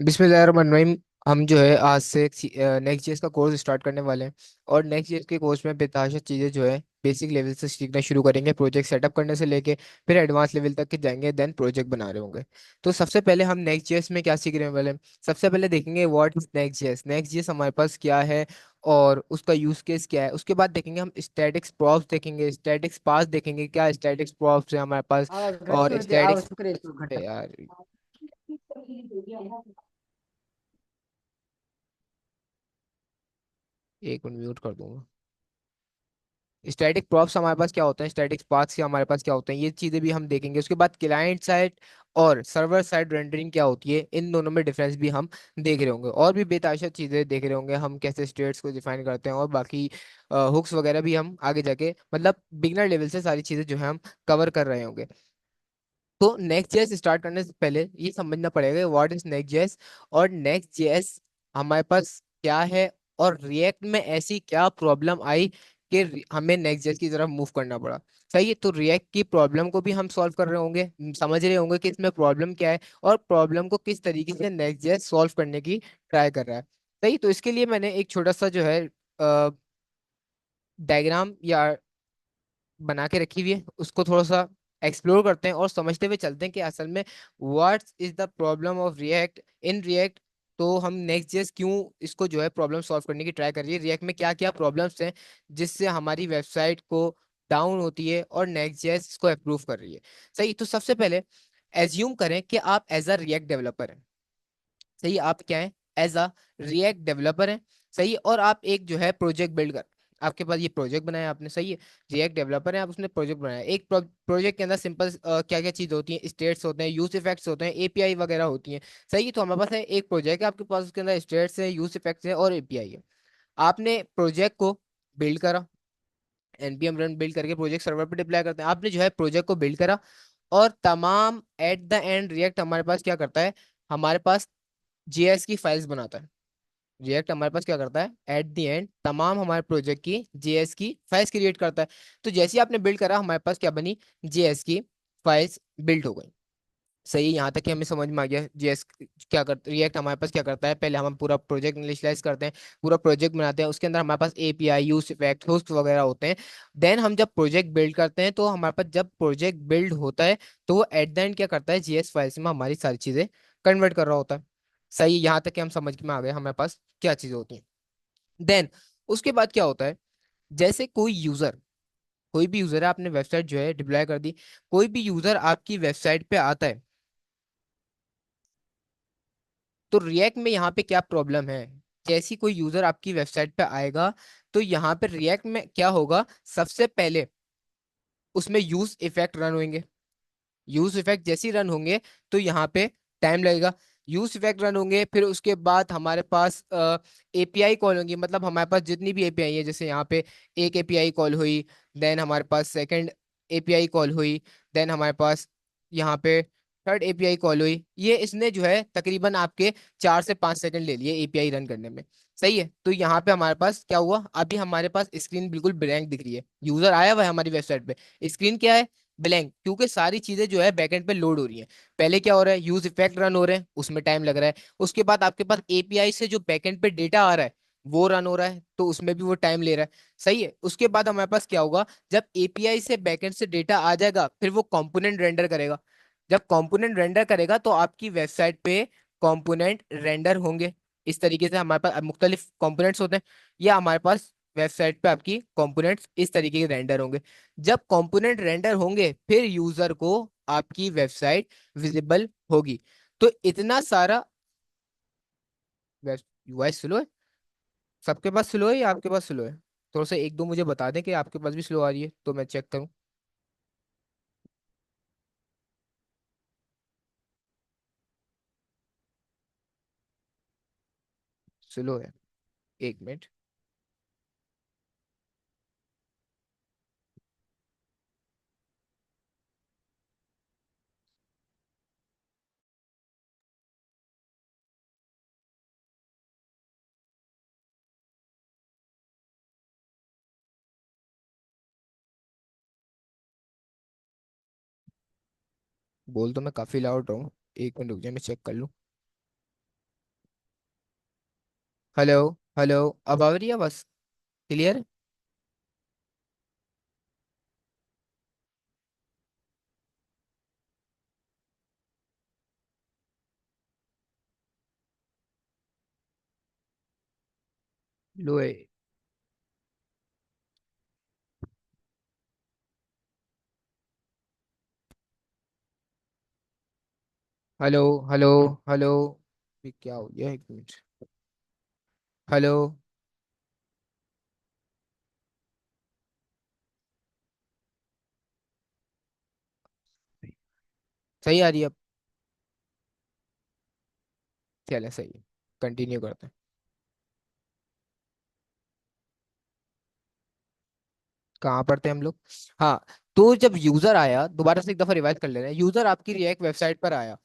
बिस्मिल्लाहिर्रहमानिर्रहीम। हम जो है आज से नेक्स्ट जेएस का कोर्स स्टार्ट करने वाले हैं। और नेक्स्ट जेएस के कोर्स में बेताशा चीज़ें जो है बेसिक लेवल से सीखना शुरू करेंगे, प्रोजेक्ट सेटअप करने से लेके फिर एडवांस लेवल तक के जाएंगे, देन प्रोजेक्ट बना रहे होंगे। तो सबसे पहले हम नेक्स्ट जेएस में क्या सीखने वाले हैं? सबसे पहले देखेंगे what is next JS, next JS हमारे पास क्या है और उसका यूज केस क्या है। उसके बाद देखेंगे हम स्टैटिक्स प्रॉप्स, देखेंगे स्टैटिक्स पास, देखेंगे क्या स्टैटिक्स प्रॉप्स है हमारे पास। और घट्टी स्टैटिक्स शुक्रिया घट्टा यार, एक मिनट म्यूट कर दूंगा। स्टैटिक प्रॉप्स हमारे पास क्या होते हैं, स्टैटिक पाथ्स हमारे पास क्या होते हैं, ये चीजें भी हम देखेंगे। उसके बाद क्लाइंट साइड और सर्वर साइड रेंडरिंग क्या होती है, इन दोनों में डिफरेंस भी हम देख रहे होंगे। और भी बेताशा चीजें देख रहे होंगे, हम कैसे स्टेट्स को डिफाइन करते हैं और बाकी हुक्स वगैरह भी हम आगे जाके मतलब बिगनर लेवल से सारी चीजें जो है हम कवर कर रहे होंगे। तो नेक्स्ट जेएस स्टार्ट करने से पहले ये समझना पड़ेगा व्हाट इज नेक्स्ट जेएस और नेक्स्ट जेएस हमारे पास क्या है। और रिएक्ट में ऐसी क्या प्रॉब्लम आई कि हमें नेक्स्ट जेएस की तरफ मूव करना पड़ा। सही है, तो रिएक्ट की प्रॉब्लम को भी हम सॉल्व कर रहे होंगे, समझ रहे होंगे कि इसमें प्रॉब्लम क्या है और प्रॉब्लम को किस तरीके से नेक्स्ट जेएस सॉल्व करने की ट्राई कर रहा है। सही, तो इसके लिए मैंने एक छोटा सा जो है डायग्राम या बना के रखी हुई है, उसको थोड़ा सा एक्सप्लोर करते हैं और समझते हुए चलते हैं कि असल में what is the problem of react in React. तो हम नेक्स्ट जेएस क्यों इसको जो है प्रॉब्लम सॉल्व करने की ट्राई कर रही है, रिएक्ट में क्या क्या प्रॉब्लम्स हैं जिससे हमारी वेबसाइट को डाउन होती है और नेक्स्ट जेएस इसको अप्रूव कर रही है। सही, तो सबसे पहले एज्यूम करें कि आप एज अ रिएक्ट डेवलपर हैं। सही, आप क्या है, एज अ रिएक्ट डेवलपर है। सही, और आप एक जो है प्रोजेक्ट बिल्ड कर, आपके पास ये प्रोजेक्ट बनाया आपने। सही है, रिएक्ट डेवलपर है आप, उसने प्रोजेक्ट बनाया। एक प्रोजेक्ट के अंदर सिंपल क्या क्या चीज होती है, स्टेट्स होते हैं, यूज इफेक्ट्स होते हैं, एपीआई वगैरह होती हैं। सही है, तो हमारे पास है एक प्रोजेक्ट है आपके पास, उसके अंदर स्टेट्स है, यूज इफेक्ट्स है और एपीआई है। आपने प्रोजेक्ट को बिल्ड करा, एनपीएम रन बिल्ड करके प्रोजेक्ट सर्वर पे डिप्लॉय करते हैं। आपने जो है प्रोजेक्ट को बिल्ड करा और तमाम एट द एंड रिएक्ट हमारे पास क्या करता है, हमारे पास जेएस की फाइल्स बनाता है। रिएक्ट हमारे पास क्या करता है, एट द एंड तमाम हमारे प्रोजेक्ट की जेएस की फाइल्स क्रिएट करता है। तो जैसे ही आपने बिल्ड करा, हमारे पास क्या बनी, जेएस की फाइल्स बिल्ड हो गई। सही, यहाँ तक कि हमें समझ में आ गया जेएस क्या करता, रिएक्ट हमारे पास क्या करता है। पहले हम पूरा प्रोजेक्ट इनिशियलाइज करते हैं, पूरा प्रोजेक्ट बनाते हैं, उसके अंदर हमारे पास एपीआई, यूज इफेक्ट, होस्ट वगैरह होते हैं। देन हम जब प्रोजेक्ट बिल्ड करते हैं, तो हमारे पास जब प्रोजेक्ट बिल्ड होता है, तो वो एट द एंड क्या करता है, जेएस फाइल्स में हमारी सारी चीजें कन्वर्ट कर रहा होता है। सही, यहाँ तक कि हम समझ में आ गए हमारे पास क्या चीजें होती हैं। देन उसके बाद क्या होता है, जैसे कोई भी यूजर है, आपने वेबसाइट जो है डिप्लॉय कर दी, कोई भी यूजर आपकी वेबसाइट पे आता है, तो रिएक्ट में यहाँ पे क्या प्रॉब्लम है। जैसी कोई यूजर आपकी वेबसाइट पे आएगा, तो यहाँ पे रिएक्ट में क्या होगा, सबसे पहले उसमें यूज इफेक्ट रन होंगे। यूज इफेक्ट जैसे ही रन होंगे, तो यहाँ पे टाइम लगेगा। यूज इफेक्ट रन होंगे, फिर उसके बाद हमारे पास एपीआई कॉल होंगी, मतलब हमारे पास जितनी भी एपीआई है, जैसे यहाँ पे एक एपीआई कॉल हुई, देन हमारे पास सेकंड एपीआई कॉल हुई, देन हमारे पास यहाँ पे थर्ड एपीआई कॉल हुई। ये इसने जो है तकरीबन आपके 4 से 5 सेकंड ले लिए एपीआई रन करने में। सही है, तो यहाँ पे हमारे पास क्या हुआ, अभी हमारे पास स्क्रीन बिल्कुल ब्लैंक दिख रही है, यूजर आया हुआ है हमारी वेबसाइट पे, स्क्रीन क्या है, ब्लैंक, क्योंकि सारी चीजें जो है बैकएंड पे लोड हो रही हैं। पहले क्या हो रहा है, यूज इफेक्ट रन हो रहे हैं, उसमें टाइम लग रहा है। उसके बाद आपके पास एपीआई से जो बैकएंड पे डेटा आ रहा है, वो रन हो रहा है, तो उसमें भी वो टाइम ले रहा है। सही है, उसके बाद हमारे पास क्या होगा, जब एपीआई से बैकएंड से डेटा आ जाएगा, फिर वो कंपोनेंट रेंडर करेगा। जब कंपोनेंट रेंडर करेगा, तो आपकी वेबसाइट पे कंपोनेंट रेंडर होंगे। इस तरीके से हमारे पास मुख्तलिफ कंपोनेंट्स होते हैं, या हमारे पास वेबसाइट पे आपकी कंपोनेंट्स इस तरीके के रेंडर होंगे। जब कंपोनेंट रेंडर होंगे, फिर यूजर को आपकी वेबसाइट विजिबल होगी। तो इतना सारा यूआई स्लो है, सबके पास स्लो है या आपके पास स्लो है? थोड़ा सा एक दो मुझे बता दें कि आपके पास भी स्लो आ रही है, तो मैं चेक करूं। स्लो है, एक मिनट। बोल तो मैं काफी लाउड रहा हूँ, एक मिनट रुक जाए, मैं चेक कर लूँ। हेलो। हेलो। अब आ रही है बस क्लियर। लो। हेलो। हेलो। हेलो। ये क्या हो गया, एक मिनट। हेलो। सही आ रही है अब। चले सही है। कंटिन्यू करते हैं। कहाँ पढ़ते हैं हम लोग। हाँ। तो जब यूजर आया, दोबारा से एक दफा रिवाइज कर ले रहे हैं, यूजर आपकी रिएक्ट वेबसाइट पर आया।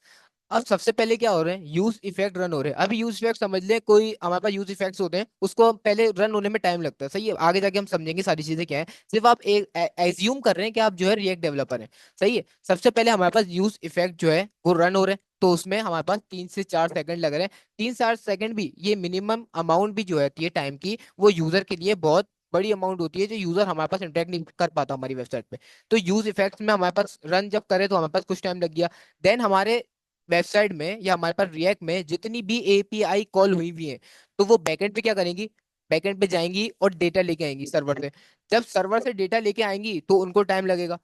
अब सबसे पहले क्या हो रहे हैं, यूज इफेक्ट रन हो रहे हैं। अभी यूज इफेक्ट समझ ले, कोई हमारे पास यूज इफेक्ट्स होते हैं, उसको पहले रन होने में टाइम लगता है। सही है, आगे जाके हम समझेंगे सारी चीजें क्या है। सिर्फ आप एक एज्यूम कर रहे हैं कि आप जो है रिएक्ट डेवलपर हैं। सही है, सबसे पहले हमारे पास यूज इफेक्ट जो है वो रन हो रहे हैं, तो उसमें हमारे पास 3 से 4 सेकंड लग रहे हैं। 3 4 सेकंड भी, ये मिनिमम अमाउंट भी जो है टाइम की, वो यूजर के लिए बहुत बड़ी अमाउंट होती है, जो यूजर हमारे पास इंटरेक्ट नहीं कर पाता हमारी वेबसाइट पे। तो यूज इफेक्ट्स में हमारे पास रन जब करे तो हमारे पास कुछ टाइम लग गया। देन हमारे वेबसाइट में या हमारे पास रिएक्ट में जितनी भी एपीआई कॉल हुई हुई है, तो वो बैकएंड पे क्या करेंगी, बैकएंड पे जाएंगी और डेटा लेके आएंगी सर्वर से। जब सर्वर से डेटा लेके आएंगी तो उनको टाइम लगेगा।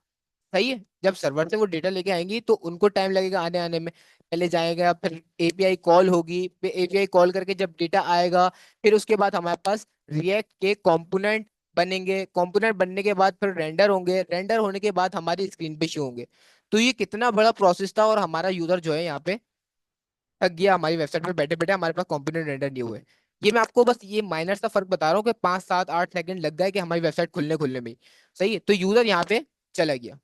सही है, जब सर्वर से वो डेटा लेके आएंगी तो उनको टाइम लगेगा आने आने में। पहले जाएगा, फिर एपीआई कॉल होगी, फिर एपीआई कॉल करके जब डेटा आएगा, फिर उसके बाद हमारे पास रिएक्ट के कंपोनेंट बनेंगे। कंपोनेंट बनने के बाद फिर रेंडर होंगे, रेंडर होने के बाद हमारी स्क्रीन पे शो होंगे। तो ये कितना बड़ा प्रोसेस था, और हमारा यूजर जो है यहाँ पे थक गया हमारी वेबसाइट पे बैठे बैठे, हमारे पास कंपोनेंट रेंडर नहीं हुए। ये मैं आपको बस ये माइनर सा फर्क बता रहा हूँ कि 5 7 8 सेकंड लग गए कि हमारी वेबसाइट खुलने खुलने में ही। सही है, तो यूजर यहाँ पे चला गया,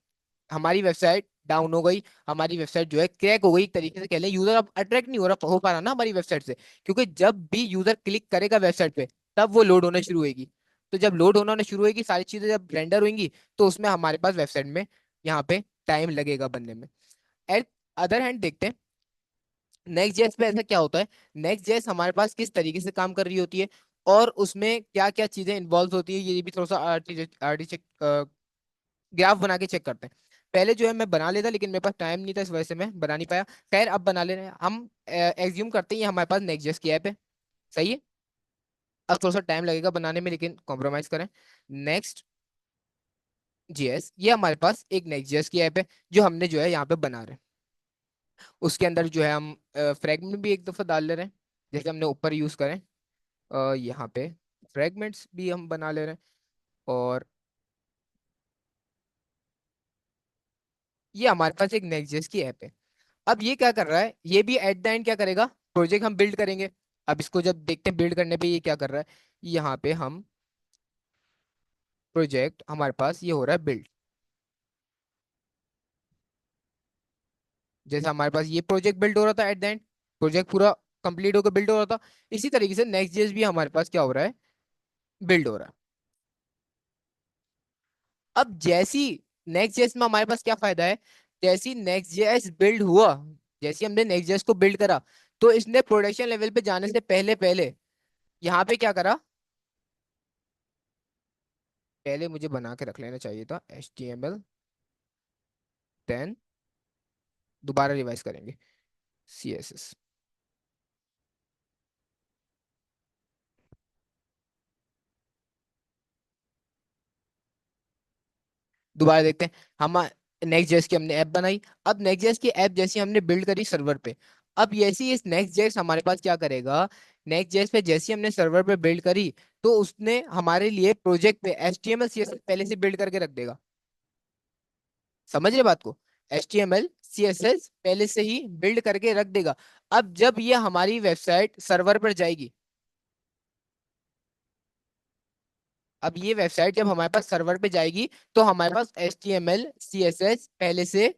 हमारी वेबसाइट डाउन हो गई, हमारी वेबसाइट जो है क्रैक हो गई, एक तरीके से कह लें। यूजर अब अट्रैक्ट नहीं हो पा रहा ना हमारी वेबसाइट से, क्योंकि जब भी यूजर क्लिक करेगा वेबसाइट पे, तब वो लोड होना शुरू होगी। तो जब लोड होना शुरू होगी, सारी चीजें जब रेंडर होंगी, तो उसमें हमारे पास वेबसाइट में यहाँ पे टाइम लगेगा बनने में। एट अदर हैंड देखते हैं नेक्स्ट जेएस पे ऐसा क्या होता है। नेक्स्ट जेएस हमारे पास किस तरीके से काम कर रही होती है, और उसमें क्या क्या चीजें इन्वॉल्व होती है, ये भी थोड़ा सा आर्टी ग्राफ बना के चेक करते हैं। पहले जो है मैं बना लेता, लेकिन मेरे पास टाइम नहीं था, इस वजह से मैं बना नहीं पाया। खैर, अब बना ले रहे हैं हम। एज्यूम करते हैं ये हमारे पास नेक्स्ट जेएस की ऐप है। सही है, अब थोड़ा सा टाइम लगेगा बनाने में, लेकिन कॉम्प्रोमाइज करें। नेक्स्ट जेएस, ये हमारे पास एक नेक्स्ट जेएस की ऐप है, जो हमने जो है यहाँ पे बना रहे हैं। उसके अंदर जो है हम फ्रेगमेंट भी एक दफा डाल ले रहे हैं, जैसे हमने ऊपर यूज करें। यहाँ पे फ्रेगमेंट्स भी हम बना ले रहे हैं। और ये हमारे पास एक नेक्स्ट की ऐप है। अब ये क्या कर रहा है, ये भी एट द एंड क्या करेगा, प्रोजेक्ट हम बिल्ड करेंगे। अब इसको जब देखते हैं बिल्ड करने पे ये क्या कर रहा है, यहाँ पे हम प्रोजेक्ट हमारे पास ये हो रहा है बिल्ड। जैसे हमारे पास ये प्रोजेक्ट बिल्ड हो रहा था, एट द एंड प्रोजेक्ट पूरा कंप्लीट होकर बिल्ड हो रहा था, इसी तरीके से नेक्स्ट जेएस भी हमारे पास क्या हो रहा है, बिल्ड हो रहा है। अब जैसी नेक्स्ट जेएस में हमारे पास क्या फायदा है, जैसी नेक्स्ट जेएस बिल्ड हुआ, जैसे हमने नेक्स्ट जेएस को बिल्ड करा, तो इसने प्रोडक्शन लेवल पे जाने से पहले पहले यहाँ पे क्या करा, पहले मुझे बना के रख लेना चाहिए था HTML, देन दोबारा रिवाइज करेंगे CSS। दोबारा देखते हैं। हम नेक्स्ट जेएस की हमने ऐप बनाई। अब नेक्स्ट जेएस की ऐप जैसी हमने बिल्ड करी सर्वर पे, अब जैसी इस नेक्स्ट जेएस हमारे पास क्या करेगा, नेक्स्ट जेएस पे जैसी हमने सर्वर पे बिल्ड करी, तो उसने हमारे लिए प्रोजेक्ट पे HTML CSS पहले से बिल्ड करके रख देगा। समझ रहे बात को, HTML CSS पहले से ही बिल्ड करके रख देगा। अब जब ये हमारी वेबसाइट सर्वर पर जाएगी, अब ये वेबसाइट जब हमारे पास सर्वर पे जाएगी, तो हमारे पास HTML CSS पहले से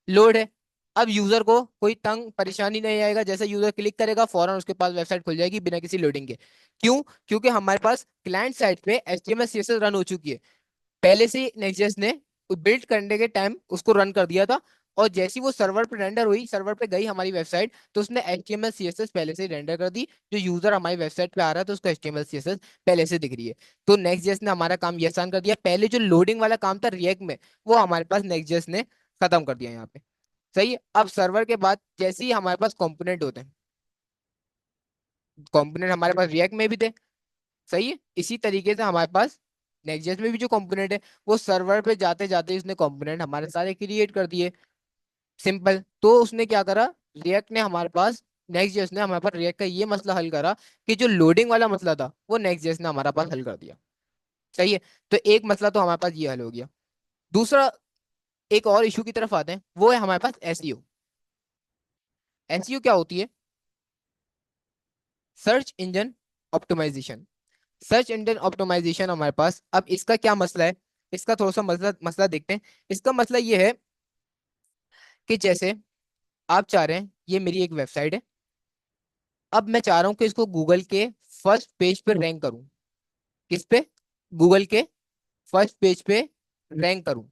लोड है। अब यूजर को कोई तंग परेशानी नहीं आएगा, जैसे यूजर क्लिक करेगा फौरन उसके पास वेबसाइट खुल जाएगी बिना किसी लोडिंग के। क्यों, क्योंकि हमारे पास क्लाइंट साइड पे HTML CSS रन हो चुकी है, पहले से नेक्स्ट.js ने बिल्ड करने के टाइम उसको रन कर दिया था, और जैसी वो सर्वर पे रेंडर हुई, सर्वर पे गई हमारी वेबसाइट, तो उसने HTML CSS पहले से रेंडर कर दी। जो यूजर हमारी वेबसाइट पे आ रहा है तो उसको HTML CSS पहले से दिख रही है। तो नेक्स्ट.js ने हमारा काम ये आसान कर दिया। पहले जो लोडिंग वाला काम था रिएक्ट में, वो हमारे पास नेक्स्ट.js ने खत्म कर दिया यहाँ पे। सही है। अब सर्वर के बाद जैसे ही हमारे पास कंपोनेंट होते हैं, कंपोनेंट हमारे पास रिएक्ट में भी थे, सही है, इसी तरीके से हमारे पास नेक्स्ट.js में भी जो कंपोनेंट है, वो सर्वर पे जाते जाते उसने कंपोनेंट हमारे सारे क्रिएट कर दिए। सिंपल। तो उसने क्या करा, रिएक्ट ने हमारे पास, नेक्स्ट.js ने हमारे पास रिएक्ट का ये मसला हल करा कि जो लोडिंग वाला मसला था वो नेक्स्ट.js ने हमारा पास हल कर दिया। सही है। तो एक मसला तो हमारे पास ये हल हो गया। दूसरा, एक और इशू की तरफ आते हैं, वो है हमारे पास एसईओ। एसईओ क्या होती है? Search engine optimisation. Search engine optimisation हमारे पास, अब इसका क्या मसला है, इसका थोड़ा सा मसला मसला देखते हैं। इसका मसला ये है कि जैसे आप चाह रहे हैं, ये मेरी एक वेबसाइट है, अब मैं चाह रहा हूँ कि इसको गूगल के फर्स्ट पेज पे रैंक करूं। किस पे? गूगल के फर्स्ट पेज पे रैंक करूं।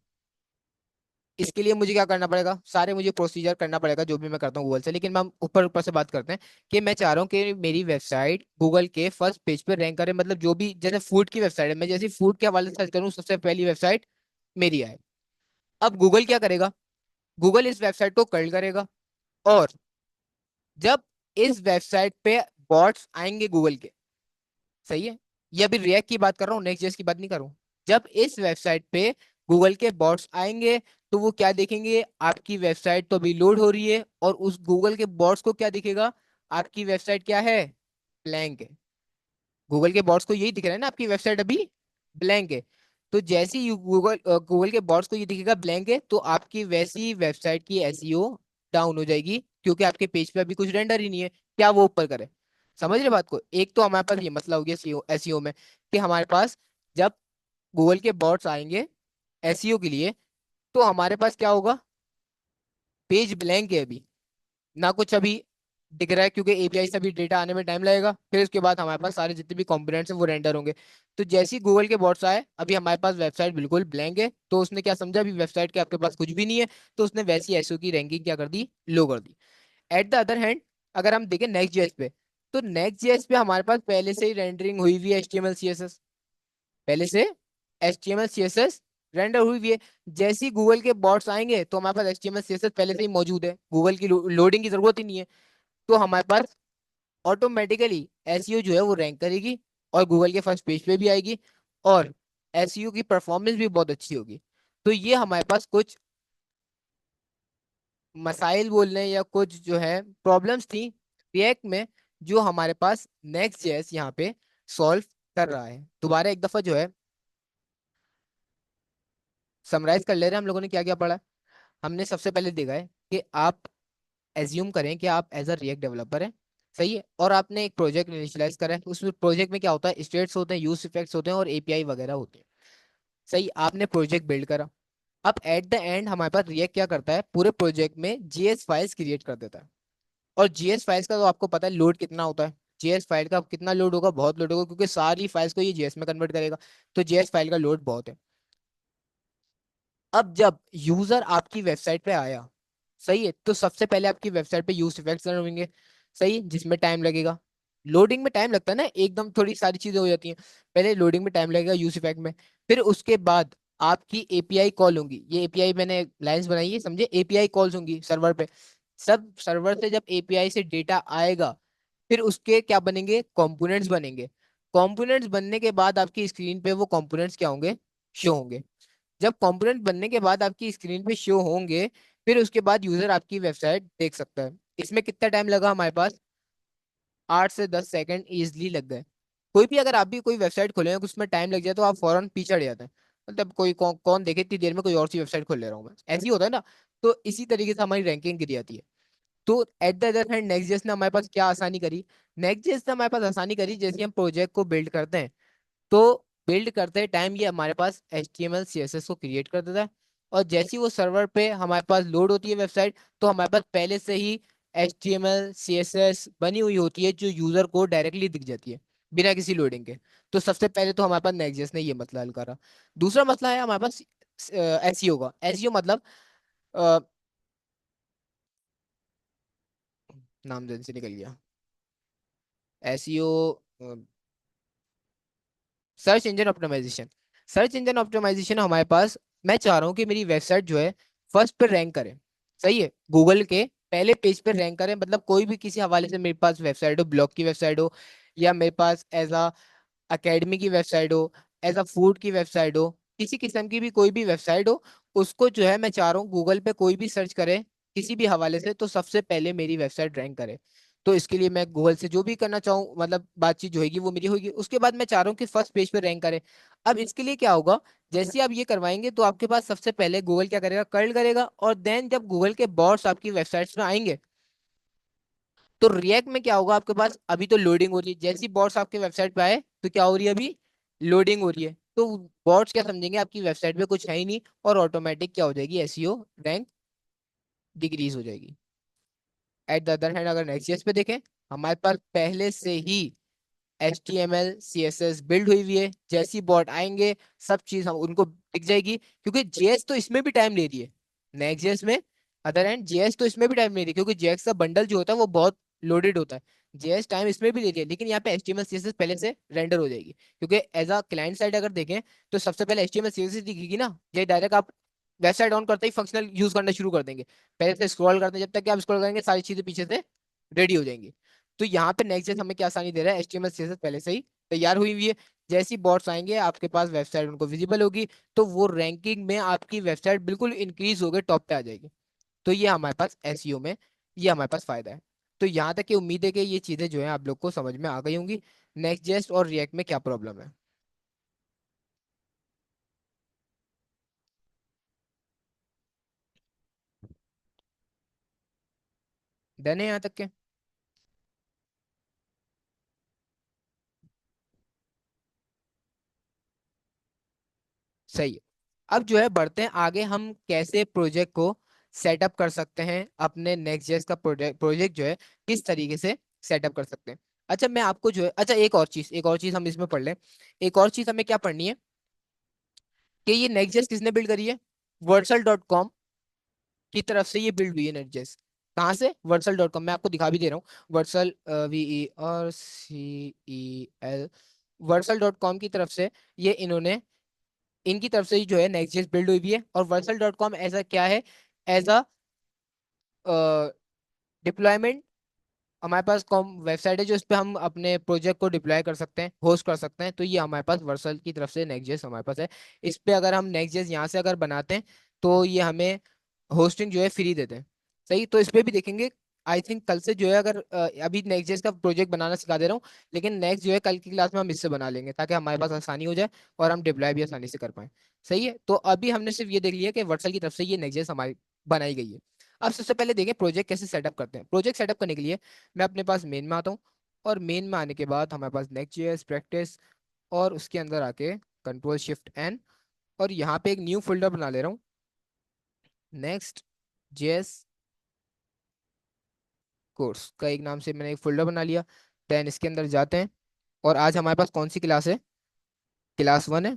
इसके लिए मुझे क्या करना पड़ेगा, सारे मुझे प्रोसीजर करना पड़ेगा जो भी मैं करता हूँ गूगल से। लेकिन हम ऊपर ऊपर से बात करते हैं कि मैं चाह रहा हूँ कि मेरी वेबसाइट गूगल के फर्स्ट पेज पे रैंक करे। मतलब जो भी, जैसे फूड की वेबसाइट है, मैं जैसे फूड के हवाले से सर्च करूँ, सबसे पहली वेबसाइट मेरी आए। अब गूगल क्या करेगा, गूगल इस वेबसाइट को कर्ल करेगा, और जब इस वेबसाइट पे बॉट्स आएंगे गूगल के, सही है, ये अभी रिएक्ट की बात कर रहा हूँ, नेक्स्ट जेएस की बात नहीं कर रहा हूँ। जब इस वेबसाइट पे गूगल के बॉट्स आएंगे, तो वो क्या देखेंगे, आपकी वेबसाइट तो अभी लोड हो रही है, और उस गूगल के बॉट्स को क्या दिखेगा, आपकी वेबसाइट क्या है, ब्लैंक है। गूगल के बॉट्स को यही दिख रहा है ना, आपकी वेबसाइट अभी ब्लैंक है। तो जैसे ही गूगल गूगल के बॉट्स को ये दिखेगा ब्लैंक है, तो आपकी वैसी वेबसाइट की एसईओ डाउन हो जाएगी, क्योंकि आपके पेज पे अभी कुछ रेंडर ही नहीं है। क्या वो ऊपर करे? समझ रहे बात को? एक तो हमारे पास ये मसला हो गया एसईओ में, कि हमारे पास जब गूगल के बॉट्स आएंगे एसईओ के लिए, तो हमारे पास क्या होगा, पेज ब्लैंक है अभी, ना कुछ अभी दिख रहा है, क्योंकि एपीआई से भी डेटा आने में टाइम लगेगा। फिर उसके बाद हमारे पास सारे जितने भी कंपोनेंट्स हैं वो रेंडर होंगे। तो जैसे ही गूगल के बॉट्स आए, अभी हमारे पास वेबसाइट बिल्कुल ब्लैंक है, तो उसने क्या समझा, अभी वेबसाइट के आपके पास कुछ भी नहीं है, तो उसने वैसी एसईओ की रैंकिंग क्या कर दी, लो कर दी। एट द अदर हैंड, अगर हम देखें नेक्स्ट जेएस पे, तो नेक्स्ट जेएस पे हमारे पास पहले से ही रेंडरिंग हुई हुई है एचटीएमएल सीएसएस, पहले से HTML CSS रेंडर हुई हुई है। जैसे ही गूगल के बॉट्स आएंगे, तो हमारे पास HTML CSS पहले से ही मौजूद है, गूगल की लोडिंग की जरूरत ही नहीं है। तो हमारे पास ऑटोमेटिकली एसईओ जो है वो रैंक करेगी, और गूगल के फर्स्ट पेज पे भी आएगी, और एसईओ की परफॉर्मेंस भी बहुत अच्छी होगी। तो ये हमारे पास कुछ मसाइल बोल रहे हैं, या कुछ जो है प्रॉब्लम्स थी रिएक्ट में, जो हमारे पास नेक्स्ट जेएस यहाँ पे सॉल्व कर रहा है। दोबारा एक दफा जो है समराइज कर ले रहे हैं, हम लोगों ने क्या क्या पढ़ा। हमने सबसे पहले देखा है कि आप एज्यूम करें कि आप एज अ रिएक्ट डेवलपर हैं, सही है, और आपने एक प्रोजेक्ट इनिशियलाइज करा है। उस प्रोजेक्ट में क्या होता है, स्टेट्स होते हैं, यूज इफेक्ट्स होते हैं, और एपीआई वगैरह होते हैं। सही, आपने प्रोजेक्ट बिल्ड करा। अब एट द एंड हमारे पास रिएक्ट क्या करता है, पूरे प्रोजेक्ट में जीएस फाइल्स क्रिएट कर देता है। और जीएस फाइल्स का तो आपको पता है लोड कितना होता है। जीएस फाइल का कितना लोड होगा, बहुत लोड होगा, क्योंकि सारी फाइल्स को ये जीएस में कन्वर्ट करेगा। तो जीएस फाइल का लोड बहुत है। अब जब यूजर आपकी वेबसाइट पे आया, सही है, तो सबसे पहले आपकी वेबसाइट पे यूज इफेक्ट्स रन होंगे, सही है, जिसमें टाइम लगेगा। लोडिंग में टाइम लगता है ना, एकदम थोड़ी सारी चीजें हो जाती हैं। पहले लोडिंग में टाइम लगेगा यूज इफेक्ट में, फिर उसके बाद आपकी एपीआई कॉल होंगी। ये एपीआई मैंने लाइंस बनाई है, समझे, एपीआई कॉल्स होंगी सर्वर पे। सब सर्वर से जब एपीआई से डेटा आएगा, फिर उसके क्या बनेंगे, कंपोनेंट्स बनेंगे। कंपोनेंट्स बनने के बाद आपकी स्क्रीन पे वो कंपोनेंट्स क्या होंगे, शो होंगे। जब कंपोनेंट बनने के बाद आपकी स्क्रीन पे शो होंगे, फिर उसके बाद यूजर आपकी वेबसाइट देख सकता है। इसमें कितना टाइम लगा हमारे पास, 8 से 10 सेकंड इजिली लग गए। कोई भी, अगर आप भी कोई वेबसाइट खोले हैं उसमें टाइम लग जाए, तो आप फौरन पीछे हट जाते हैं। मतलब कोई कौन देखे इतनी देर में, कोई और सी वेबसाइट खोल ले रहा हूँ मैं, ऐसे ही होता है ना। तो इसी तरीके से हमारी रैंकिंग गिरी जाती है। तो at the other hand next JS ने हमारे पास क्या आसानी करी, नेक्स्ट जेएस ने हमारे पास आसानी करी, जैसे हम प्रोजेक्ट को बिल्ड करते हैं, तो बिल्ड करते टाइम ये हमारे पास HTML CSS को क्रिएट कर देता है। और जैसे ही वो सर्वर पे हमारे पास लोड होती है वेबसाइट, तो हमारे पास पहले से ही HTML CSS बनी हुई होती है, जो यूजर को डायरेक्टली दिख जाती है बिना किसी लोडिंग के। तो सबसे पहले तो हमारे पास नेक्स्ट.js ने ये मसला हल करा। दूसरा मसला है हमारे पास एसईओ का। एसईओ मतलब नाम जल्दी से निकल गया। SEO, search engine optimisation. Search engine optimisation हमारे पास, मैं चाह रहा हूँ कि मेरी वेबसाइट जो है फर्स्ट पे रैंक करे। सही है, गूगल के पहले पेज पे रैंक करे, मतलब कोई भी किसी हवाले से मेरे पास वेबसाइट हो, ब्लॉग की वेबसाइट हो, या मेरे पास एज अ अकेडमी की वेबसाइट हो, एज अ फूड की वेबसाइट हो, किसी किस्म की भी कोई भी वेबसाइट हो, उसको जो है मैं चाह रहा हूँ गूगल पे कोई भी सर्च करे किसी भी हवाले से तो सबसे पहले मेरी वेबसाइट रैंक करे। तो इसके लिए मैं गूगल से जो भी करना चाहूँ, मतलब बातचीत जो होगी वो मेरी होगी, उसके बाद मैं चाह रहा हूँ कि फर्स्ट पेज पे रैंक करे। अब इसके लिए क्या होगा, जैसे ही आप ये करवाएंगे तो आपके पास सबसे पहले गूगल क्या करेगा, कर्ल करेगा, और देन जब गूगल के बॉट्स आपकी वेबसाइट्स में आएंगे तो रिएक्ट में क्या होगा, आपके पास अभी तो लोडिंग हो रही है, जैसी बॉट्स आपके वेबसाइट पे आए तो क्या हो रही है, अभी लोडिंग हो रही है, तो बॉट्स क्या समझेंगे आपकी वेबसाइट पे कुछ है ही नहीं, और ऑटोमेटिक क्या हो जाएगी, एसईओ रैंक डिक्रीज हो जाएगी। एट द अदर हैंड अगर नेक्स्ट पे देखें, हमारे पास पहले से ही HTML CSS बिल्ड हुई हुई है, जैसी बॉट आएंगे सब चीज हम उनको दिख जाएगी, क्योंकि जेएस तो इसमें भी टाइम ले रही है, नेक्स्ट जेएस में। अदर एंड जेएस तो इसमें भी टाइम ले रही है, क्योंकि जेएस का बंडल जो होता है वो बहुत लोडेड होता है। जेएस टाइम इसमें भी ले रही है, लेकिन यहाँ पे HTML CSS पहले से रेंडर हो जाएगी, क्योंकि एज अ क्लाइंट साइड अगर देखें तो सबसे पहले HTML CSS दिखेगी ना, ये डायरेक्ट आप वेबसाइट ऑन करते ही फंक्शनल यूज करना शुरू कर देंगे। पहले से स्क्रॉल करते हैं, जब तक कि आप स्क्रॉल करेंगे सारी चीजें पीछे से रेडी हो जाएंगी। तो यहाँ पे नेक्स्ट हमें क्या आसानी दे रहा है, HTML CSS पहले से ही तैयार हुई हुई है, जैसी बॉट्स आएंगे आपके पास वेबसाइट उनको विजिबल होगी, तो वो रैंकिंग में आपकी वेबसाइट बिल्कुल इंक्रीज होकर टॉप पे आ जाएगी। तो ये हमारे पास एसईओ में ये हमारे पास फायदा है। तो यहाँ तक की उम्मीद है कि ये चीजें जो है आप लोग को समझ में आ गई होंगी, नेक्स्ट जेस्ट और रिएक्ट में क्या प्रॉब्लम है। डन है यहाँ तक के? सही है। अब जो है बढ़ते हैं आगे, हम कैसे प्रोजेक्ट को सेटअप कर सकते हैं, अपने नेक्स्ट जेस का प्रोजेक्ट प्रोजेक्ट जो है किस तरीके से सेटअप कर सकते हैं। अच्छा मैं आपको जो है, अच्छा एक और चीज हम इसमें पढ़ लें। एक और चीज हमें क्या पढ़नी है, कि ये नेक्स्ट जेस किसने बिल्ड करी है, वर्सल.com की तरफ से ये बिल्ड हुई है नेक्स्ट जेस। कहाँ से, वर्सल.com, मैं आपको दिखा भी दे रहा हूँ, वर्सल, VERCEL, वर्सल.com की तरफ से ये इन्होंने, इनकी तरफ से ही जो है नेक्स्ट जेस बिल्ड हुई भी है। और वर्सल.com ऐसा क्या है, एज अ डिप्लॉयमेंट, हमारे पास कॉम वेबसाइट है जो इस पे हम अपने प्रोजेक्ट को डिप्लॉय कर सकते हैं, होस्ट कर सकते हैं, तो ये हमारे पास वर्सल की तरफ से नेक्स्ट.जेएस हमारे पास है। इस पे अगर हम नेक्स्ट.जेएस यहाँ से अगर बनाते हैं तो ये हमें होस्टिंग जो है फ्री देते हैं। सही, तो इस पे भी देखेंगे। आई थिंक कल से जो है, अगर अभी नेक्स्ट.जेएस का प्रोजेक्ट बनाना सिखा दे रहा हूँ, लेकिन नेक्स्ट जो है कल की क्लास में हम इससे बना लेंगे, ताकि हमारे पास आसानी हो जाए और हम डिप्लॉय भी आसानी से कर पाए। सही है, तो अभी हमने सिर्फ ये देख लिया कि वर्सल की तरफ से ये नेक्स्ट.जेएस हमारी बनाई गई है। अब सबसे पहले देखें प्रोजेक्ट कैसे सेटअप करते हैं। प्रोजेक्ट सेटअप करने के लिए मैं अपने पास मेन में आता हूँ, और मेन में आने के बाद हमारे पास नेक्स्ट.जेएस प्रैक्टिस, और उसके अंदर आके Ctrl+Shift+N, और यहाँ पे एक न्यू फोल्डर बना ले रहा हूँ, नेक्स्ट.जेएस कोर्स का एक नाम से मैंने एक फोल्डर बना लिया। देन इसके अंदर जाते हैं, और आज हमारे पास कौन सी क्लास है, क्लास 1 है,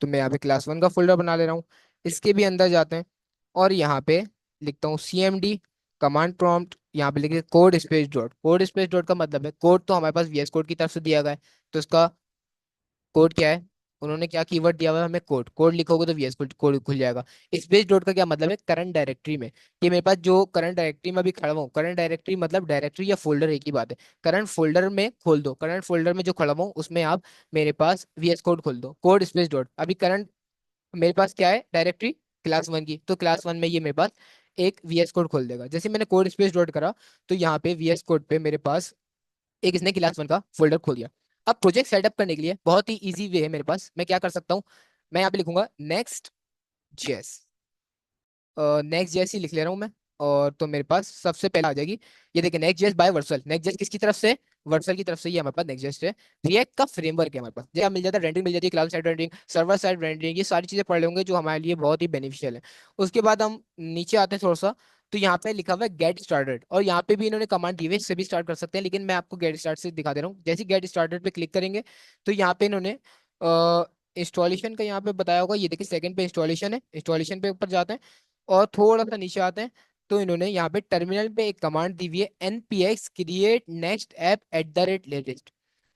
तो मैं यहाँ पे क्लास 1 का फोल्डर बना ले रहा हूँ। इसके भी अंदर जाते हैं, और यहाँ पे लिखता हूँ CMD कमांड प्रॉम्प्ट, यहाँ पे लिखिए code space dot. Code space dot का मतलब है, कोड तो हमारे पास VS कोड की तरफ से दिया गया है, तो इसका कोड क्या है, उन्होंने क्या कीवर्ड दिया हुआ है हमें, कोड। कोड लिखोगे तो VS कोड कोड खुल जाएगा। स्पेस डॉट का क्या मतलब है, करंट डायरेक्टरी में, कि मेरे पास जो करंट डायरेक्टरी में अभी खड़ा हूँ, करंट डायरेक्टरी मतलब डायरेक्टरी या फोल्डर एक ही बात है, करंट फोल्डर में खोल दो, करंट फोल्डर में जो खड़ा हूँ उसमें आप मेरे पास VS कोड खोल दो, कोड स्पेस डॉट। अभी करंट मेरे पास क्या है, डायरेक्टरी क्लास 1 की, तो क्लास 1 में ये मेरे पास एक VS कोड खोल देगा। जैसे मैंने कोड स्पेस डॉट करा, तो यहाँ पे VS कोड पे मेरे पास एक इसने क्लास 1 का फोल्डर खोल दिया। अब प्रोजेक्ट सेटअप करने के लिए बहुत ही इजी वे है मेरे पास, मैं क्या कर सकता हूँ, मैं यहाँ पे लिखूंगा नेक्स्ट.जेएस, नेक्स्ट.जेएस ही लिख ले रहा हूँ मैं, और तो मेरे पास सबसे पहले आ जाएगी, ये देखिए नेक्स्ट.जेएस बाय वर्सल। नेक्स्ट.जेएस किसकी तरफ से, वर्सल की तरफ से, ये हमारे पास नेक्स्ट.जेएस है। रिएक्ट का फ्रेमवर्क है हमारे पास, जैसे मिल जाता है, रेंडरिंग मिल जाती है, cloud side rendering, server side rendering, ये सारी चीजें पढ़ लेंगे जो हमारे लिए बहुत ही बेनिफिशियल है। उसके बाद हम नीचे आते हैं थोड़ा सा, तो यहाँ पे लिखा हुआ है गेट स्टार्टेड, और यहाँ पे भी इन्होंने कमांड दी हुई है, इससे भी स्टार्ट कर सकते हैं, लेकिन मैं आपको गेट स्टार्ट से दिखा दे रहा हूँ। जैसे गेट स्टार्टेड पे क्लिक करेंगे तो यहाँ पे इन्होंने इंस्टॉलेशन का यहाँ पे बताया होगा, ये देखिए सेकंड पे इंस्टॉलेशन है, इंस्टॉलेशन पे ऊपर जाते हैं और थोड़ा सा नीचे आते हैं, तो इन्होंने यहाँ पे टर्मिनल पे एक कमांड दी हुई है, npx create next app at the rate latest.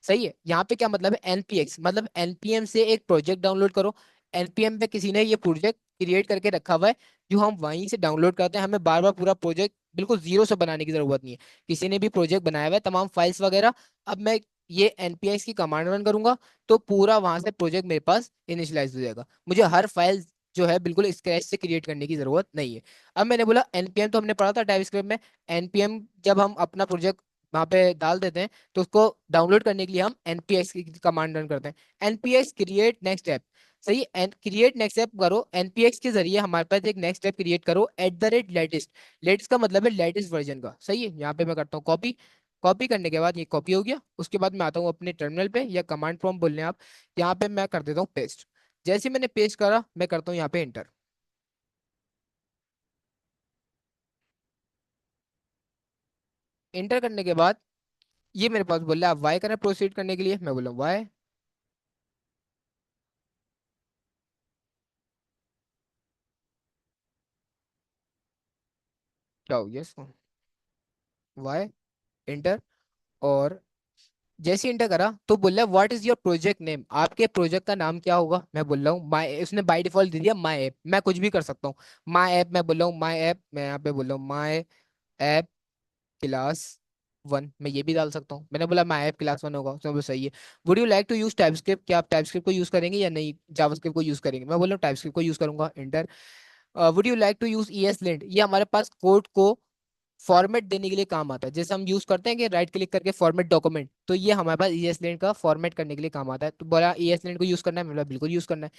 सही है। यहाँ पे क्या मतलब है npx, मतलब npm से एक प्रोजेक्ट डाउनलोड करो। npm पे किसी ने ये प्रोजेक्ट क्रिएट करके रखा हुआ है, जो हम वहीं से डाउनलोड करते हैं। हमें बार बार पूरा प्रोजेक्ट बिल्कुल जीरो से बनाने की जरूरत नहीं है। किसी ने भी प्रोजेक्ट बनाया हुआ है, तमाम फाइल्स वगैरह, अब मैं ये npx की कमांड रन करूंगा तो पूरा वहां से प्रोजेक्ट मेरे पास इनिशियलाइज हो जाएगा। मुझे हर फाइल जो है बिल्कुल स्क्रैच से क्रिएट करने की जरूरत नहीं है। अब मैंने बोला npm तो हमने पढ़ा था टाइपस्क्रिप्ट में। npm जब हम अपना प्रोजेक्ट वहां पे डाल देते हैं तो उसको डाउनलोड करने के लिए हम npx की कमांड रन करते हैं, npx क्रिएट नेक्स्ट ऐप। सही। क्रिएट नेक्स्ट ऐप करो, npx के जरिए हमारे पास एक नेक्स्ट ऐप क्रिएट करो at the rate latest. Latest का मतलब है लेटेस्ट वर्जन का। सही है। यहाँ पे मैं करता हूँ कॉपी। कॉपी करने के बाद ये कॉपी हो गया। उसके बाद मैं आता हूँ अपने टर्मिनल पे, या कमांड प्रॉम्प्ट बोलने आप, यहाँ पे मैं कर देता हूँ पेस्ट। जैसे ही मैंने पेस्ट करा, मैं करता हूँ यहाँ पे एंटर। एंटर करने के बाद ये मेरे पास बोल रहा है आप वाई करें प्रोसीड करने के लिए। मैं बोला वाई। क्या हो गया इसको, वाई, एंटर। और जैसे इंटर करा तो बोल रहा है what is your project name, आपके प्रोजेक्ट का नाम क्या होगा। मैं बोल रहा हूँ माई, उसने बाय डिफॉल्ट दे दिया माई ऐप। मैं कुछ भी कर सकता हूँ। माई ऐप, मैं बोल रहा हूँ माई ऐप। मैं यहाँ पे बोल रहा हूँ माई ऐप क्लास वन। मैं ये भी डाल सकता हूँ। मैंने बोला माई ऐप क्लास वन होगा, उसने बोला सही है। Would you like to use TypeScript, क्या आप टाइपस्क्रिप्ट को यूज करेंगे या नहीं जावास्क्रिप्ट को यूज करेंगे। मैं बोल रहा हूँ टाइपस्क्रिप्ट को यूज करूंगा, enter. Would you like to use ESLint, ये हमारे पास कोड को फॉर्मेट देने के लिए काम आता है। जैसे हम यूज करते हैं कि राइट क्लिक करके फॉर्मेट डॉक्यूमेंट, तो ये हमारे पास ESLint का फॉर्मेट करने के लिए काम आता है। तो बोला ESLint को यूज करना है, मतलब बिल्कुल यूज करना है।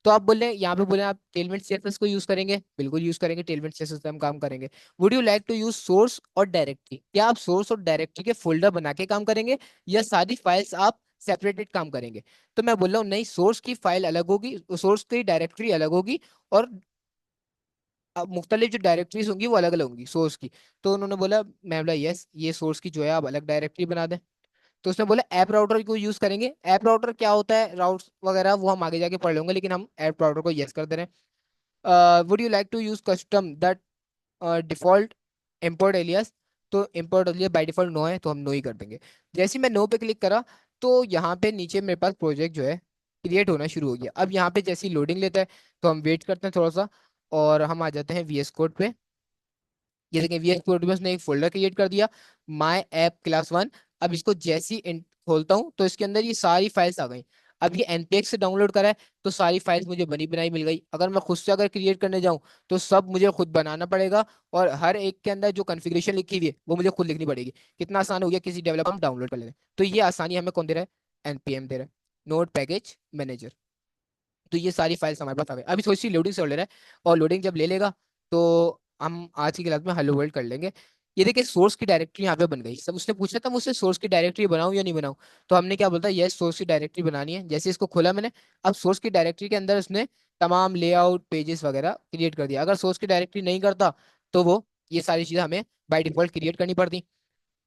तो आप बोले यहाँ पे बोले आप टेलमेंट CSS को यूज करेंगे, बिल्कुल यूज करेंगे, टेलमेंट CSS पे हम काम करेंगे। Would you like to use source और डायरेक्टरी, क्या आप सोर्स और डायरेक्टरी के फोल्डर बना के काम करेंगे, या सारी फाइल्स आप सेपरेटेड काम करेंगे। तो मैं बोल रहा हूँ नहीं, सोर्स की फाइल अलग होगी, सोर्स की डायरेक्टरी अलग होगी, और अब मुख्तलिफ जो डायरेक्टरीज होंगी वो अलग अलग होंगी सोर्स की। तो उन्होंने बोला, मैं बोला यस, ये सोर्स की जो है आप अलग डायरेक्टरी बना दें। तो उसने बोला ऐप राउटर को यूज करेंगे। ऐप राउटर क्या होता है, राउट्स वगैरह वो हम आगे जाके पढ़ लेंगे, लेकिन हम ऐप राउटर को यस कर दे रहे हैं। Would you like to use custom that default import alias, तो import alias by default no है, तो हम नो ही कर देंगे। जैसे ही मैं नो पे क्लिक करा तो यहाँ पे नीचे मेरे पास प्रोजेक्ट जो है क्रिएट होना शुरू हो गया। अब यहाँ पे जैसी लोडिंग लेता है तो हम वेट करते हैं थोड़ा सा, और हम आ जाते हैं VS कोड पे। ये देखें VS कोड में उसने एक फोल्डर क्रिएट कर दिया, माई ऐप क्लास वन। अब इसको जैसी खोलता हूँ तो इसके अंदर ये सारी फाइल्स आ गई। अब ये npx से डाउनलोड करा है तो सारी फाइल्स मुझे बनी बनाई मिल गई। अगर मैं खुद से अगर क्रिएट करने जाऊँ तो सब मुझे खुद बनाना पड़ेगा, और हर एक के अंदर जो कॉन्फ़िगरेशन लिखी हुई है वो मुझे खुद लिखनी पड़ेगी। कितना आसान हो गया, किसी डेवलपर हम डाउनलोड कर लेते हैं। तो ये आसानी हमें कौन दे रहा है, npm दे रहा है, नोड पैकेज मैनेजर। तो ये सारी फाइल्स हमारे पास आ गई। अभी थोड़ी सी लोडिंग से ले रहा है, और लोडिंग जब ले लेगा तो हम आज की क्लास में हेलो वर्ल्ड कर लेंगे। ये देखिए सोर्स की डायरेक्टरी यहाँ पे बन गई। सब उसने पूछा था मुझसे सोर्स की डायरेक्टरी बनाऊं या नहीं बनाऊं, तो हमने क्या बोलता है यस सोर्स की डायरेक्टरी बनानी है। जैसे इसको खोला मैंने, अब सोर्स की डायरेक्टरी के अंदर उसने तमाम लेआउट पेजेस वगैरह क्रिएट कर दिया। अगर सोर्स की डायरेक्टरी नहीं करता तो वो ये सारी चीजें हमें बाय डिफॉल्ट क्रिएट करनी पड़ती।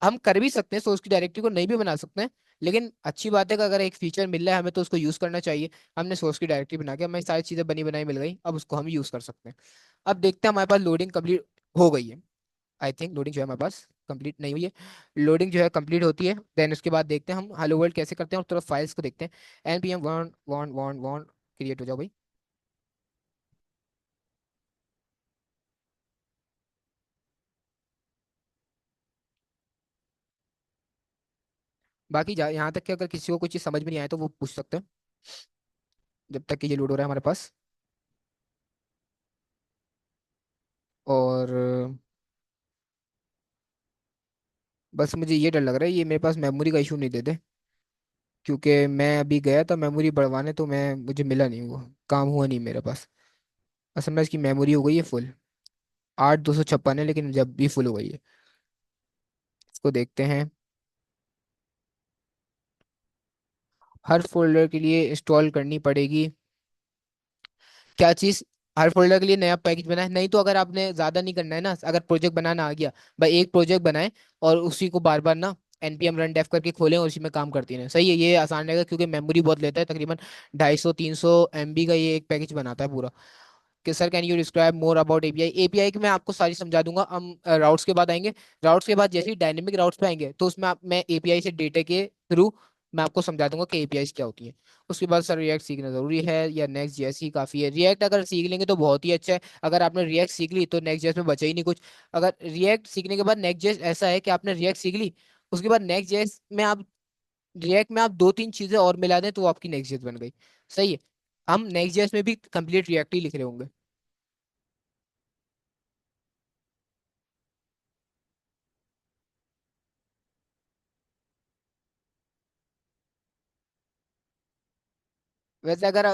हम कर भी सकते हैं, सोर्स की डायरेक्टरी को नहीं भी बना सकते हैं, लेकिन अच्छी बात है कि अगर एक फीचर मिल रहा है हमें तो उसको यूज करना चाहिए। हमने सोर्स की डायरेक्टरी बना के हमें सारी चीजें बनी बनाई मिल गई, अब उसको हम यूज कर सकते हैं। अब देखते हैं हमारे पास लोडिंग कंप्लीट हो गई है। आई थिंक लोडिंग जो है हमारे पास कंप्लीट नहीं हुई है। लोडिंग जो है कंप्लीट होती है, देन उसके बाद देखते हैं हम हेलो वर्ल्ड कैसे करते हैं, और थोड़ा फाइल्स को देखते हैं। npm one one one one create हो जाओ भाई। बाकी यहाँ तक कि अगर किसी को कुछ चीज समझ में नहीं आए तो वो पूछ सकते हैं, जब तक कि ये लोड हो रहा है हमारे पास। और बस मुझे ये डर लग रहा है ये मेरे पास मेमोरी का इशू नहीं देते, क्योंकि मैं अभी गया था मेमोरी बढ़वाने तो मैं मुझे मिला नहीं, वो काम हुआ नहीं मेरे पास। असल में इसकी मेमोरी हो गई है फुल, 8 256 है, लेकिन जब भी फुल हो गई है। इसको देखते हैं। हर फोल्डर के लिए इंस्टॉल करनी पड़ेगी क्या चीज़, हर फोल्डर के लिए नया पैकेज बनाए नहीं, तो अगर आपने ज़्यादा नहीं करना है ना, अगर प्रोजेक्ट बनाना आ गया, भाई एक प्रोजेक्ट बनाए और उसी को बार बार ना npm रन डेफ करके खोलें और उसी में काम करती रहें। सही है, ये आसान रहेगा क्योंकि मेमोरी बहुत लेता है, तकरीबन 250 300 MB का ये एक पैकेज बनाता है पूरा। कि sir can you describe more about API. API की मैं आपको सारी समझा दूंगा, हम राउट्स के बाद आएंगे। राउट्स के बाद जैसे ही डायनेमिक राउट्स पे आएंगे तो उसमें मैं एपीआई से डेटा के थ्रू मैं आपको समझा दूंगा कि एपीआई क्या होती है। उसके बाद सर रिएक्ट सीखना जरूरी है या नेक्स्ट जेएस ही काफी है? रिएक्ट अगर सीख लेंगे तो बहुत ही अच्छा है। अगर आपने रिएक्ट सीख ली तो नेक्स्ट जेएस में बचा ही नहीं कुछ। अगर रिएक्ट सीखने के बाद नेक्स्ट जेएस ऐसा है कि आपने रिएक्ट सीख ली, उसके बाद नेक्स्ट जेएस में आप रिएक्ट में आप दो तीन चीजें और मिला दें तो वो आपकी नेक्स्ट जेएस बन गई। सही है। हम नेक्स्ट जेएस में भी कंप्लीट रिएक्ट ही लिख रहे होंगे। वैसे अगर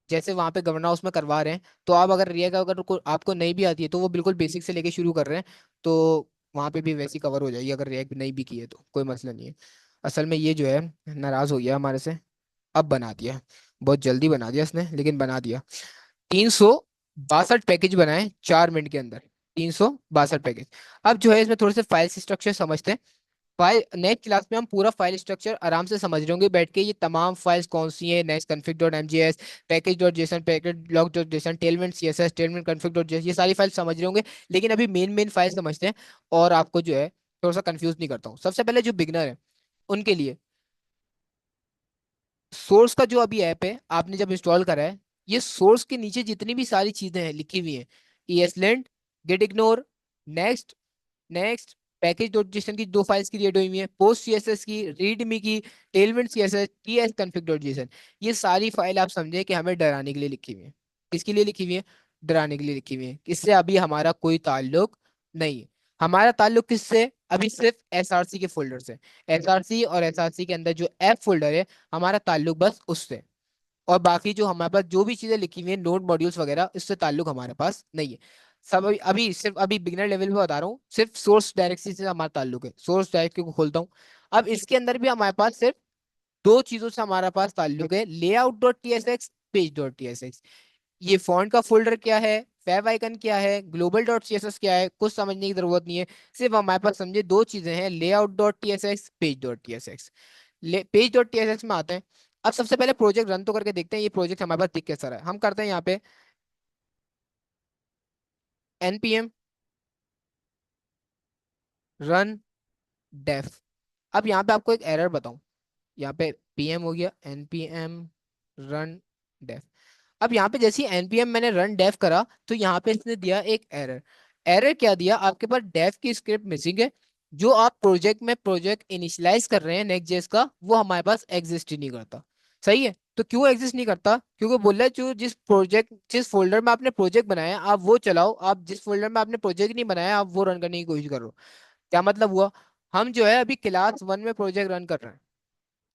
जैसे वहां पे गवर्नर हाउस में करवा रहे हैं, तो आप अगर रिएक्ट अगर आपको नहीं भी आती है तो वो बिल्कुल बेसिक से लेके शुरू कर रहे हैं, तो वहां पे भी वैसी कवर हो जाएगी। अगर रिएक्ट नहीं भी की है तो कोई मसला नहीं है। असल में ये जो है नाराज हो गया हमारे से, अब बना दिया। बहुत जल्दी बना दिया इसने, लेकिन बना दिया। 362 पैकेज बनाए 4 मिनट के अंदर। 362 पैकेज। अब जो है इसमें थोड़े से फाइल स्ट्रक्चर समझते हैं। फाइल नेक्स्ट क्लास में हम पूरा फाइल स्ट्रक्चर आराम से समझ रहे होंगे बैठ के, ये तमाम फाइल्स कौन सी हैं, next config dot MJS, package dot json, package lock dot json, tailwind CSS, tailwind config dot json, ये सारी फाइल समझ रहे होंगे। लेकिन अभी मेन मेन फाइल समझते हैं और आपको जो है थोड़ा सा कंफ्यूज नहीं करता हूँ। सबसे पहले जो बिगनर है उनके लिए सोर्स का जो अभी ऐप है आपने जब इंस्टॉल करा है, ये सोर्स के नीचे जितनी भी सारी चीजें हैं लिखी हुई हैं, ESLint, git ignore, next, next, package dot JSON की दो फाइल्स क्रिएट हुई है, पोस्ट सीएसएस की, रीडमी की, tailwind CSS, TS config dot json. ये सारी फाइल आप समझे कि हमें डराने के लिए लिखी हुई है। किसके लिए लिखी हुई है? डराने के लिए लिखी हुई है। इससे अभी हमारा कोई ताल्लुक नहीं है। हमारा ताल्लुक किससे? अभी सिर्फ एसआरसी के फोल्डर से। एसआरसी और एसआरसी के अंदर जो ऐप फोल्डर है, हमारा ताल्लुक बस उससे। और बाकी जो हमारे पास जो भी चीजें लिखी हुई है, नोट मॉड्यूल्स वगैरह, इससे ताल्लुक हमारे पास नहीं है। सब अभी सिर्फ अभी बिगनर लेवल पे बता रहा हूँ, सिर्फ सोर्स डायरेक्टरी से हमारा ताल्लुक है। सोर्स डायरेक्टरी को खोलता हूँ। अब इसके अंदर भी हमारे पास सिर्फ दो चीजों से हमारा पास ताल्लुक है, layout dot T S X, page dot T S X. ये फॉन्ट का फोल्डर क्या है, फैब आइकन क्या है, global dot C S S क्या है, कुछ समझने की जरूरत नहीं है। सिर्फ हमारे पास समझे दो चीजें हैं, layout dot T S X, page dot T S X. Page dot T S x में आते हैं। अब सबसे पहले प्रोजेक्ट रन तो करके देखते हैं ये प्रोजेक्ट हमारे पास दिख कैसा रहा है। हम करते हैं यहाँ पे npm रन डेफ। अब यहाँ पे आपको एक एरर बताऊं। यहाँ पे pm हो गया, npm रन डेफ। अब यहाँ पे जैसे ही npm मैंने रन डेफ करा तो यहाँ पे इसने दिया एक एरर। एरर क्या दिया? आपके पास डेफ की स्क्रिप्ट मिसिंग है। जो आप प्रोजेक्ट में प्रोजेक्ट इनिशियलाइज कर रहे हैं नेक्स्ट जेएस का, वो हमारे पास एग्जिस्ट ही नहीं करता। सही है। तो क्यों एग्जिस्ट नहीं करता? क्योंकि बोल रहा है जो जिस फोल्डर में आपने प्रोजेक्ट बनाया आप वो चलाओ, आप जिस फोल्डर में आपने प्रोजेक्ट नहीं बनाया आप वो रन करने की कोशिश करो। क्या मतलब हुआ? हम जो है अभी क्लास 1 में प्रोजेक्ट रन कर रहे हैं।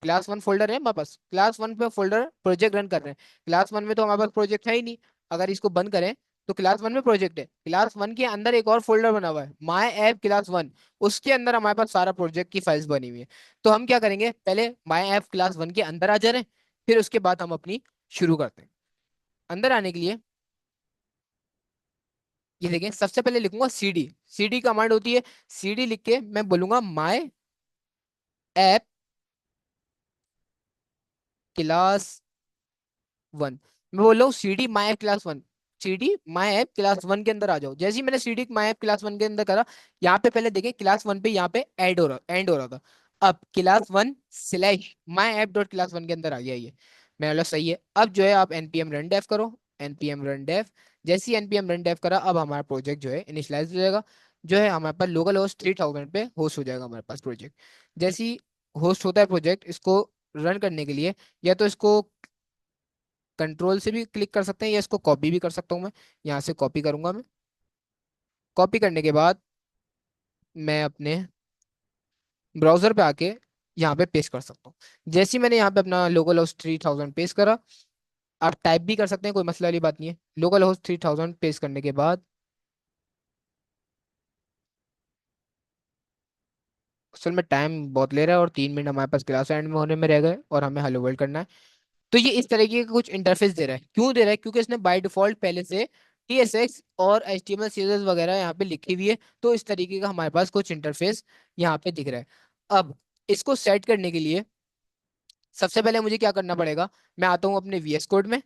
क्लास 1 फोल्डर है हमारे पास, क्लास 1 पे फोल्डर प्रोजेक्ट रन कर रहे हैं। क्लास 1 में तो हमारे पास प्रोजेक्ट है ही नहीं। अगर इसको बंद करें तो क्लास 1 में प्रोजेक्ट है। क्लास 1 के अंदर एक और फोल्डर बना हुआ है, माई ऐप क्लास 1। उसके अंदर हमारे पास सारा प्रोजेक्ट की फाइल्स बनी हुई है। तो हम क्या करेंगे, पहले माई ऐप क्लास 1 के अंदर आ जा रहे हैं, फिर उसके बाद हम अपनी शुरू करते हैं। अंदर आने के लिए ये देखें, सबसे पहले लिखूंगा सीडी। सीडी कमांड होती है। सीडी लिख के मैं बोलूंगा माई ऐप क्लास 1। मैं बोल रहा हूँ CD my app class 1। CD my app class 1 के अंदर आ जाओ। जैसे ही मैंने सीडी माई ऐप क्लास 1 के अंदर करा, यहाँ पे पहले देखें क्लास 1 पे यहाँ पे एंड हो रहा था। अब class 1 / my app dot class 1 के अंदर आ गया ये। मैं बोला सही है। अब जो है आप npm रन डेफ करो। npm run dev. जैसे ही npm रन डेफ करा, अब हमारा प्रोजेक्ट जो है इनिशियलाइज हो जाएगा। जो है हमारे पास लोकल होस्ट 3000 पे होस्ट हो जाएगा हमारे पास प्रोजेक्ट। जैसे ही होस्ट होता है प्रोजेक्ट, इसको रन करने के लिए या तो इसको कंट्रोल से भी क्लिक कर सकते हैं या इसको कॉपी भी कर सकता हूँ मैं। यहाँ से कॉपी करूंगा मैं। कॉपी करने के बाद मैं अपने ब्राउजर पे आके यहाँ पे पेस्ट कर सकता हूँ। जैसे ही मैंने यहाँ पे अपना लोकल होस्ट 3000 पेस्ट करा, आप टाइप भी कर सकते हैं, कोई मसला वाली बात नहीं है। लोकल होस्ट 3000 पेस्ट करने के बाद असल में टाइम बहुत ले रहा है और 3 मिनट हमारे पास क्लास एंड में होने में रह गए और हमें हेलो वर्ल्ड करना है। तो ये इस तरीके का कुछ इंटरफेस दे रहा है। क्यों दे रहा है? क्योंकि इसने बाय डिफॉल्ट पहले से TSX और HTML सीरीज वगैरह यहाँ पे लिखी हुई है। तो इस तरीके का हमारे पास कुछ इंटरफेस यहाँ पे दिख रहा है। अब इसको सेट करने के लिए सबसे पहले मुझे क्या करना पड़ेगा, मैं आता हूँ अपने VS कोड में।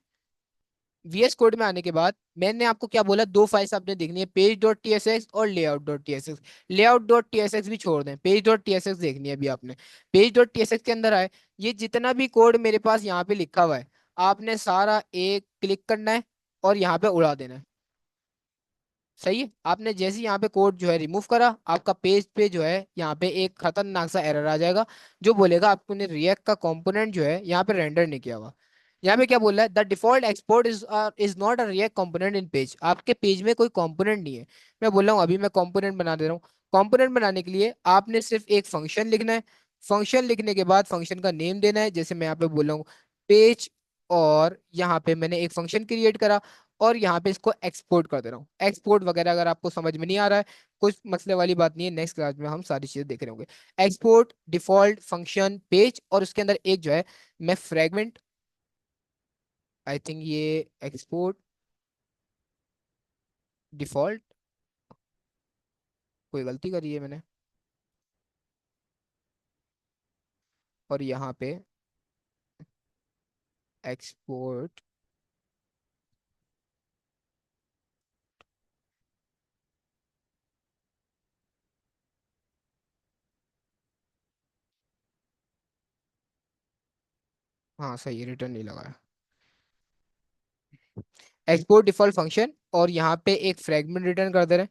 VS कोड में आने के बाद मैंने आपको क्या बोला, दो फाइल्स आपने देखनी है, page dot T S X और layout dot T S X. Layout dot T S X भी छोड़ दें, page dot T S X देखनी है अभी आपने। Page dot T S X के अंदर आए, ये जितना भी कोड मेरे पास यहाँ पे लिखा हुआ है, आपने सारा एक क्लिक करना है और यहाँ पे उड़ा देना है। सही है। आपने जैसे ही यहाँ पे कोड जो है रिमूव करा, आपका पेज पे जो है यहाँ पे एक खतरनाक सा एरर आ जाएगा, जो बोलेगा आपने रिएक्ट का कंपोनेंट जो है यहाँ पे रेंडर नहीं किया हुआ। यहाँ पे क्या बोल रहा है, the default export is not a react component in page. आपके पेज में कोई कंपोनेंट नहीं है। मैं बोल रहा हूँ अभी मैं कंपोनेंट बना दे रहा हूँ। कंपोनेंट बनाने के लिए आपने सिर्फ एक फंक्शन लिखना है। फंक्शन लिखने के बाद फंक्शन का नेम देना है, जैसे मैं यहाँ पे बोल रहा हूँ पेज, और यहाँ पे मैंने एक फंक्शन क्रिएट करा और यहाँ पे इसको एक्सपोर्ट कर दे रहा हूँ। एक्सपोर्ट वगैरह अगर आपको समझ में नहीं आ रहा है, कुछ मसले वाली बात नहीं है, नेक्स्ट क्लास में हम सारी चीजें देख रहे होंगे। एक्सपोर्ट डिफॉल्ट फंक्शन पेज, और उसके अंदर एक जो है मैं फ्रेगमेंट, आई थिंक ये एक्सपोर्ट डिफॉल्ट, कोई गलती करी है मैंने, और यहाँ पे एक्सपोर्ट, हाँ सही, रिटर्न नहीं लगा। एक्सपोर्ट डिफॉल्ट फंक्शन, और यहाँ पे एक फ्रेगमेंट रिटर्न कर दे रहे हैं,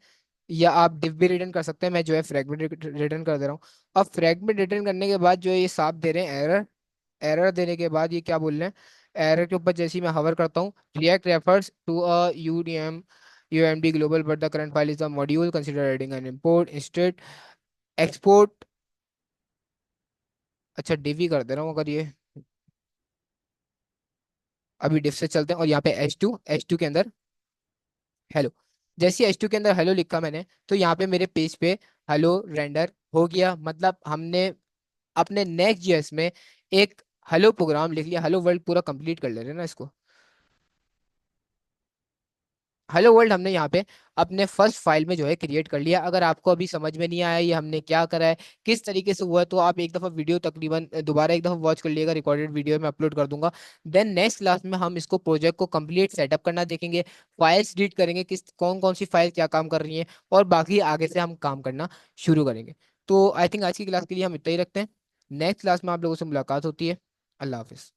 या आप div भी रिटर्न कर सकते हैं, मैं जो है फ्रेगमेंट रिटर्न कर दे रहा हूँ। अब फ्रेगमेंट रिटर्न करने के बाद जो है ये साफ दे रहे हैं एरर। एरर देने के बाद ये क्या बोल रहे हैं, एरर के ऊपर जैसे ही मैं हवर करता हूँ, React refers to a UDM UMD global but the current file is the module consider adding an import instead export. अच्छा डिव ही कर दे रहा हूँ अगर ये, अभी डिव से चलते हैं, और यहाँ पे एच टू के अंदर हेलो। जैसे एच टू के अंदर हेलो लिखा मैंने, तो यहाँ पे मेरे पेज पे हेलो रेंडर हो गया। मतलब हमने अपने नेक्स्ट जेएस में एक हेलो प्रोग्राम लिख लिया, हेलो वर्ल्ड पूरा कंप्लीट कर ले रहे हैं ना इसको। हेलो वर्ल्ड हमने यहाँ पे अपने फर्स्ट फाइल में जो है क्रिएट कर लिया। अगर आपको अभी समझ में नहीं आया ये हमने क्या करा है, किस तरीके से हुआ है, तो आप एक दफा वीडियो तकरीबन दोबारा एक दफा वॉच कर लिएगा, रिकॉर्डेड वीडियो में अपलोड कर दूंगा। देन नेक्स्ट क्लास में हम इसको प्रोजेक्ट को कंप्लीट सेटअप करना देखेंगे, फाइल्स रीड करेंगे, किस कौन कौन सी फाइल क्या काम कर रही है, और बाकी आगे से हम काम करना शुरू करेंगे। तो आई थिंक आज की क्लास के लिए हम इतना ही रखते हैं। नेक्स्ट क्लास में आप लोगों से मुलाकात होती है। अल्लाह हाफिज।